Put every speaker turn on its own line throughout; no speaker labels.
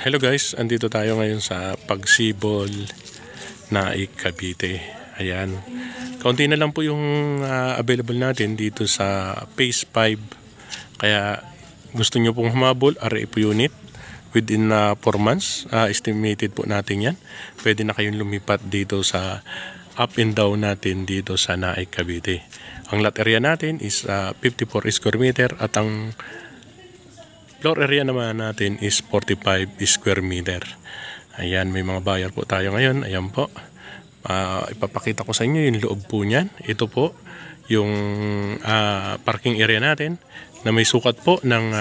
Hello guys, andito tayo ngayon sa Pagsibol, Naik, Cavite. Ayan, kaunti na lang po yung available natin dito sa Phase 5. Kaya gusto nyo pong humabol, RF unit within 4 months, estimated po natin yan. Pwede na kayong lumipat dito sa up and down natin dito sa Naik, Cavite. Ang lot area natin is 54 square meter at ang floor area naman natin is 45 square meter. Ayan, may mga buyer po tayo ngayon. Ayan po. Ipapakita ko sa inyo yung loob po niyan. Ito po yung parking area natin na may sukat po ng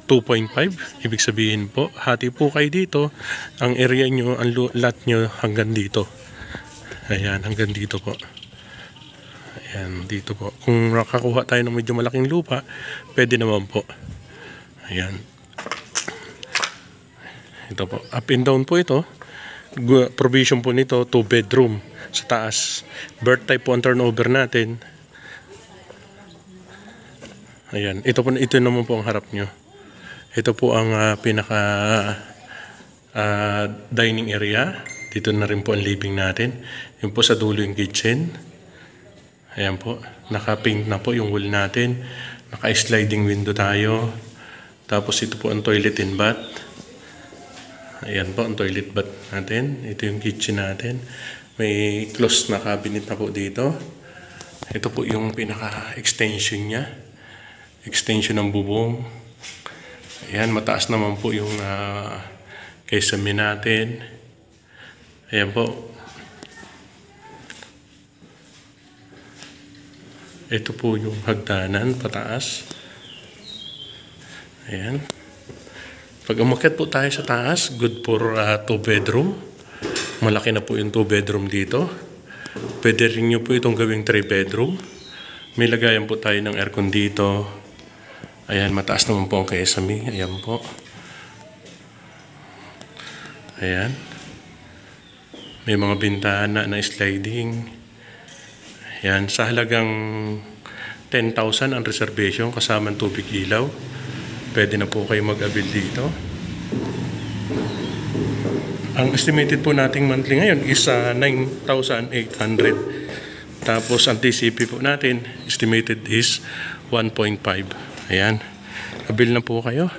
2.5. Ibig sabihin po, hati po kayo dito. Ang area nyo, ang lot nyo hanggang dito. Ayan, hanggang dito po. Ayan, dito po. Kung nakakuha tayo ng medyo malaking lupa, pwede naman po. Ayan. Ito po. Up and down po ito. Provision po nito, 2 bedroom sa taas. Birth type po ang turnover natin. Ayan. Ito naman po ang harap nyo. Ito po ang pinaka dining area. Dito na rin po ang living natin. Yung po sa dulo yung kitchen. Ayan po. Naka-paint na po yung wall natin. Naka-sliding window tayo. Tapos ito po ang toilet and bath. Ayan po ang toilet bath natin. Ito yung kitchen natin. May closed na cabinet na po dito. Ito po yung pinaka-extension niya. Extension ng bubong. Ayan, mataas naman po yung kesame natin. Ayan po. Ito po yung hagdanan pataas. Ayan. Pag umakyat po tayo sa taas, good for 2 bedroom. Malaki na po yung 2 bedroom dito. Pwede rin nyo po itong gawing 3 bedroom. May lagayan po tayo ng aircon dito. Ayan, mataas naman po ang kesame. Ayan po. Ayan. May mga bintana na sliding. Ayan, sa halagang 10,000 ang reservation kasama ng tubig ilaw. Pwede na po kayo mag-avail dito. Ang estimated po nating monthly ngayon is 9,800. Tapos ang TCP po natin estimated is 1.5. Ayan. Avail na po kayo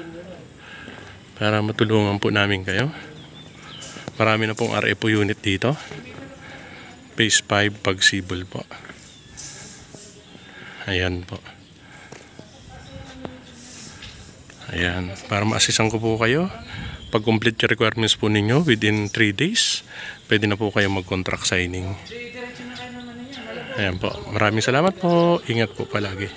para matulungan po namin kayo. Marami na pong RFO unit dito. Phase 5 Pagsibol po. Ayan po. Ayan, para ma-assistan ko po kayo. Pag complete yung requirements po ninyo within 3 days, pwede na po kayo mag-contract signing. Ayan po. Maraming salamat po. Ingat po palagi.